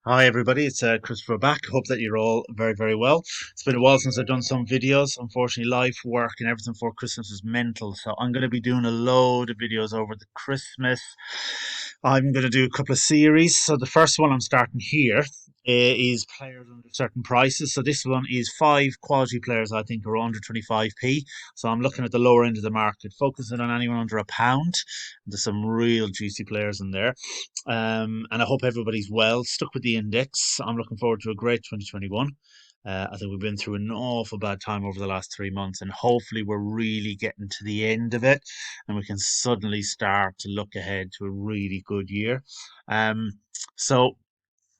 Hi everybody, it's Christopher back. Hope that you're all very, very well. It's been a while since I've done some videos. Unfortunately, life, work, and everything for Christmas is mental. So I'm going to be doing a load of videos over the Christmas. I'm going to do a couple of series. So the first one I'm starting here is players under certain prices. So this one is five quality players I think are under 25p. So I'm looking at the lower end of the market, focusing on anyone under a pound. There's some real juicy players in there. And I hope everybody's well, stuck with the index. I'm looking forward to a great 2021. I think we've been through an awful bad time over the last 3 months, and hopefully, we're really getting to the end of it and we can suddenly start to look ahead to a really good year. Um, so,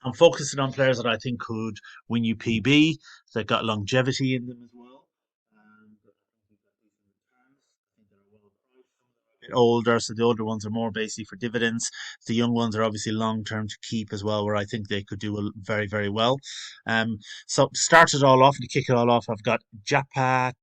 I'm focusing on players that I think could win you PB, that got longevity in them as well. But I think we've got decent returns. I think they're well priced. Some of them are a bit older, so the older ones are more basically for dividends. The young ones are obviously long term to keep as well, where I think they could do very, very well. Um, so to start it all off and to kick it all off, I've got Japhet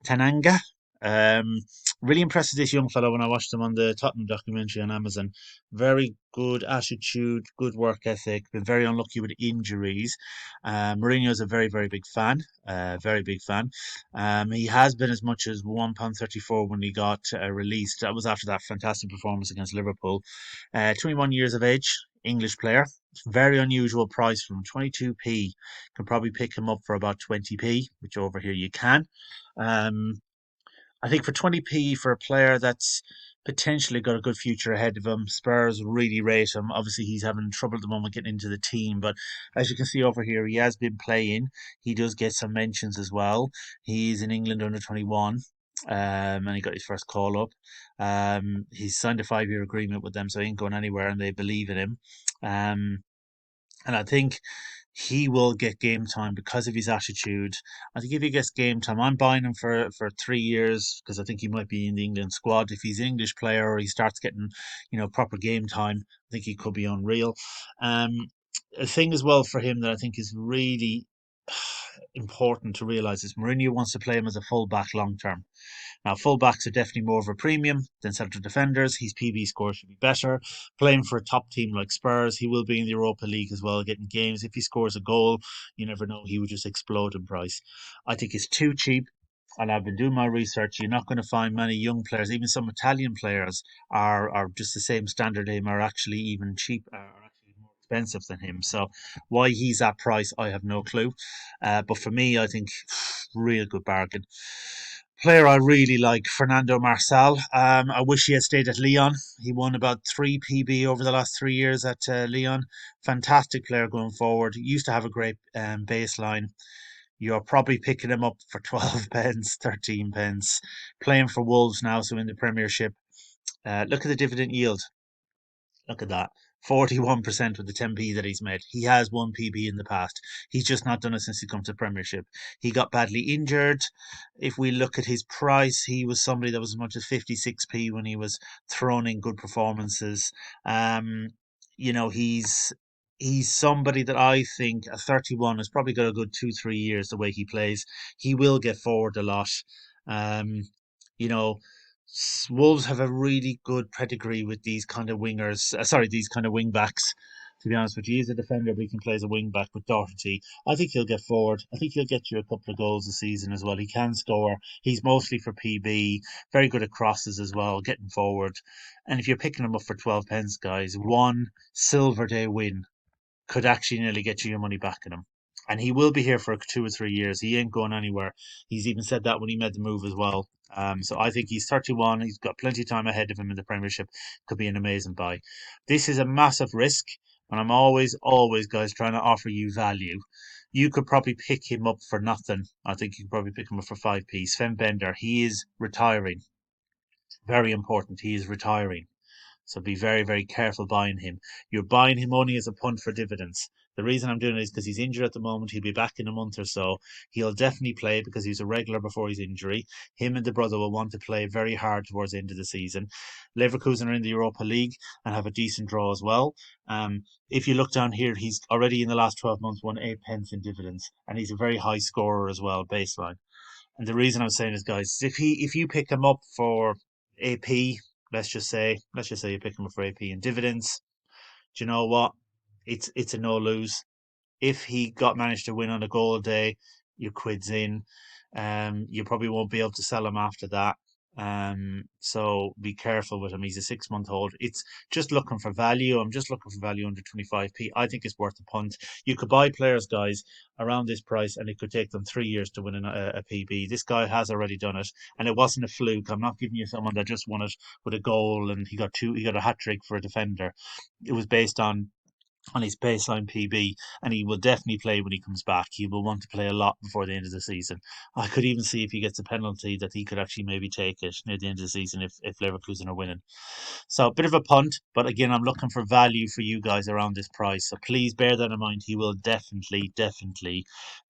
Tanganga. Um, really impressed with this young fellow when I watched him on the Tottenham documentary on Amazon. Very good attitude, good work ethic. Been very unlucky with injuries. Mourinho is a very, very big fan. Very big fan. He has been as much as £1.34 when he got released. That was after that fantastic performance against Liverpool. 21 years of age, English player. Very unusual price from 22p. Can probably pick him up for about 20p, which over here you can. Um, I think for 20p for a player that's potentially got a good future ahead of him, Spurs really rate him. Obviously, he's having trouble at the moment getting into the team, but as you can see over here, he has been playing. He does get some mentions as well. He's in England under 21. And he got his first call up. He's signed a 5 year agreement with them, so he ain't going anywhere, and they believe in him. Um, and I think he will get game time because of his attitude. I think if he gets game time, I'm buying him for 3 years because I think he might be in the England squad. If he's an English player or he starts getting, proper game time, I think he could be unreal. Um, a thing as well for him that I think is really important to realise is Mourinho wants to play him as a full back long term. Now, fullbacks are definitely more of a premium than central defenders. His PB score should be better. Playing for a top team like Spurs, he will be in the Europa League as well, getting games. If he scores a goal, you never know, he would just explode in price. I think it's too cheap. And I've been doing my research. You're not going to find many young players, even some Italian players are just the same standard. Him are actually even cheap, are actually more expensive than him. So why he's that price, I have no clue. But for me, I think real good bargain. Player I really like, Fernando Marcal. I wish he had stayed at Lyon. He won about 3 PB over the last 3 years at Lyon. Fantastic player going forward. Used to have a great baseline. You're probably picking him up for 12 pence, 13 pence. Playing for Wolves now, so in the Premiership. Look at the dividend yield. Look at that. 41% with the 10p that he's made. He has won PB in the past. He's just not done it since he come to Premiership. He got badly injured. If we look at his price, he was somebody that was as much as 56p when he was thrown in good performances. Um, he's somebody that I think at 31 has probably got a good 2 3 years the way he plays. He will get forward a lot. Um, you know, Wolves have a really good pedigree with these kind of wingers. These kind of wing backs. To be honest with you, he's a defender, but he can play as a wing back with Doherty. I think he'll get forward. I think he'll get you a couple of goals a season as well. He can score. He's mostly for PB. Very good at crosses as well, getting forward. And if you're picking him up for 12 pence, guys, one Silver Day win could actually nearly get you your money back in him. And he will be here for 2 or 3 years. He ain't going anywhere. He's even said that when he made the move as well. So I think he's 31. He's got plenty of time ahead of him in the Premiership. Could be an amazing buy. This is a massive risk, and I'm always, guys, trying to offer you value. You could probably pick him up for nothing. I think you could probably pick him up for 5p. Sven Bender, he is retiring. Very important. He is retiring. So be very, very careful buying him. You're buying him only as a punt for dividends. The reason I'm doing it is because he's injured at the moment. He'll be back in a month or so. He'll definitely play because he's a regular before his injury. Him and the brother will want to play very hard towards the end of the season. Leverkusen are in the Europa League and have a decent draw as well. If you look down here, he's already in the last 12 months won 8 pence in dividends, and he's a very high scorer as well, baseline. And the reason I'm saying is, guys, if you pick him up for AP, let's just say you pick him up for AP and dividends. Do you know what? It's a no lose. If he got managed to win on a goal day, your quid's in. You probably won't be able to sell him after that. So be careful with him. He's a 6 month old. It's just looking for value. I'm just looking for value under 25p. I think it's worth a punt. You could buy players, guys, around this price, and it could take them 3 years to win a PB. This guy has already done it, and it wasn't a fluke. I'm not giving you someone that just won it with a goal and he got two. He got a hat trick for a defender. It was based on his baseline PB, and he will definitely play when he comes back. He will want to play a lot before the end of the season. I could even see if he gets a penalty that he could actually maybe take it near the end of the season if Leverkusen are winning. So a bit of a punt, but again, I'm looking for value for you guys around this price. So please bear that in mind. He will definitely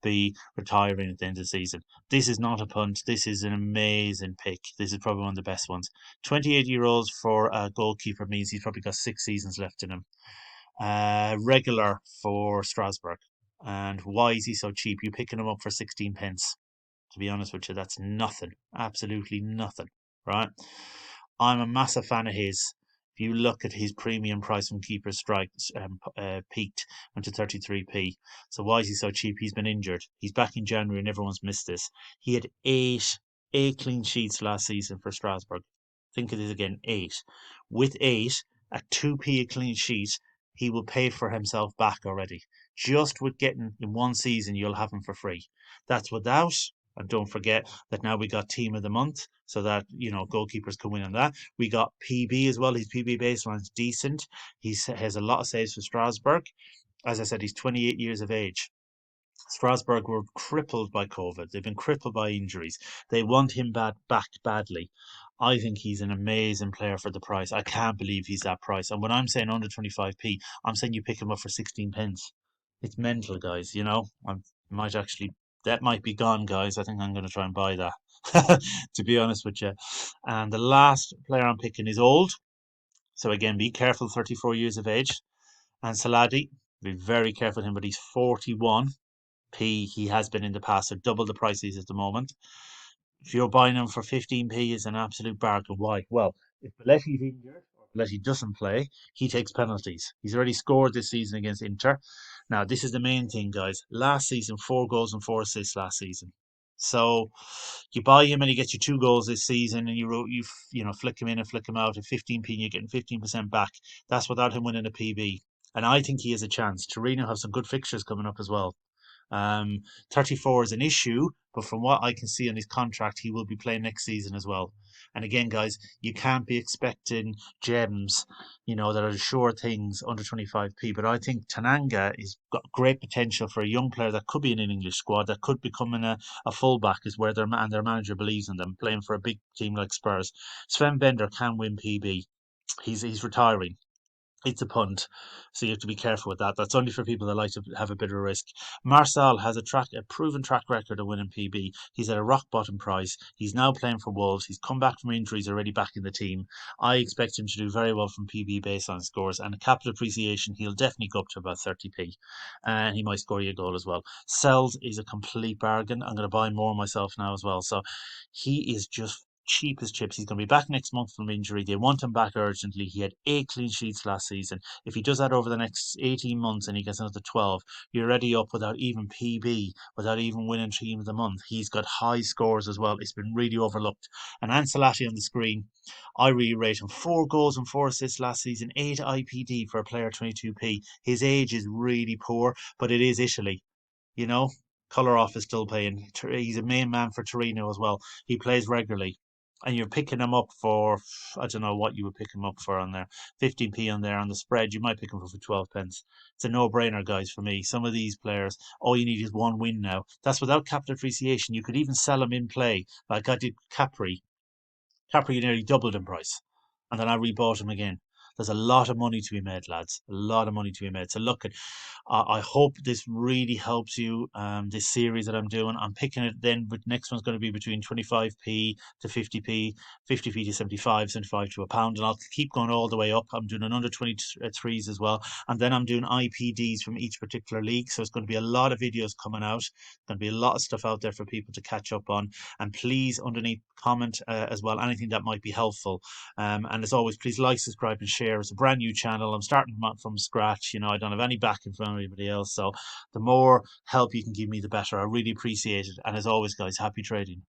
be retiring at the end of the season. This is not a punt. This is an amazing pick. This is probably one of the best ones. 28 euros for a goalkeeper means he's probably got 6 seasons left in him. Regular for Strasbourg. And why is he so cheap? You're picking him up for 16 pence. To be honest with you, that's nothing. Absolutely nothing. Right? I'm a massive fan of his. If you look at his premium price when Keeper Strikes peaked, went to 33p. So why is he so cheap? He's been injured. He's back in January and everyone's missed this. He had eight clean sheets last season for Strasbourg. Think of this again, eight. With eight, at 2p a clean sheet, he will pay for himself back already. Just with getting in one season, you'll have him for free. That's without, and don't forget that now we got Team of the Month, so that goalkeepers can win on that. We got PB as well. His PB baseline's decent. He has a lot of saves for Strasbourg. As I said, he's 28 years of age. Strasbourg were crippled by COVID. They've been crippled by injuries. They want him back badly. I think he's an amazing player for the price. I can't believe he's that price. And when I'm saying under 25p, I'm saying you pick him up for 16 pence. It's mental, guys. I might actually, that might be gone, guys. I think I'm going to try and buy that, to be honest with you. And the last player I'm picking is old. So again, be careful, 34 years of age. Ansaldi, be very careful with him, but he's 41p. He has been in the past, so double the price he is at the moment. If you're buying him for 15p, is an absolute bargain. Why? Well, if Belletti's injured or Belletti doesn't play, he takes penalties. He's already scored this season against Inter. Now, this is the main thing, guys. Last season, 4 goals and 4 assists last season. So you buy him and he gets you 2 goals this season, and you flick him in and flick him out at 15p, and you're getting 15% back. That's without him winning a PB. And I think he has a chance. Torino have some good fixtures coming up as well. 34 is an issue, but from what I can see on his contract, he will be playing next season as well. And again, guys, you can't be expecting gems, that are sure things under 25p. But I think Tanganga is got great potential for a young player that could be in an English squad, that could become a fullback, is where their manager believes in them, playing for a big team like Spurs. Sven Bender can win PB. He's retiring. It's a punt, so you have to be careful with that. That's only for people that like to have a bit of a risk. Marcal has a proven track record of winning PB. He's at a rock bottom price. He's now playing for Wolves. He's come back from injuries, already back in the team. I expect him to do very well from PB baseline scores, and a capital appreciation, he'll definitely go up to about 30p, and he might score you a goal as well. Sells is a complete bargain. I'm going to buy more myself now as well. So he is just cheap as chips. He's going to be back next month from injury. They want him back urgently. He had 8 clean sheets last season. If he does that over the next 18 months and he gets another 12, you're already up without even PB, without even winning Team of the Month. He's got high scores as well. It's been really overlooked. And Ansalati on the screen, I really rate him. 4 goals and 4 assists last season, 8 IPD for a player 22p. His age is really poor, but it is Italy. You know, Kolarov is still playing. He's a main man for Torino as well. He plays regularly. And you're picking him up for, I don't know what you would pick him up for on there. 15p on there on the spread. You might pick him for 12 pence. It's a no brainer, guys, for me. Some of these players, all you need is one win now. That's without capital appreciation. You could even sell him in play, like I did Capri. Capri nearly doubled in price. And then I rebought him again. There's a lot of money to be made, lads. A lot of money to be made. So look, I hope this really helps you. This series that I'm doing, I'm picking it then, but next one's going to be between 25p to 50p, 50p to 75, 75 to a pound, and I'll keep going all the way up. I'm doing an under 23s as well, and then I'm doing IPDs from each particular league. So it's going to be a lot of videos coming out. Going to be a lot of stuff out there for people to catch up on. And please, underneath, comment as well anything that might be helpful. And as always, please like, subscribe, and share. share. It's a brand new channel. I'm starting from scratch. I don't have any backing from anybody else. So the more help you can give me, the better. I really appreciate it. And as always, guys, happy trading.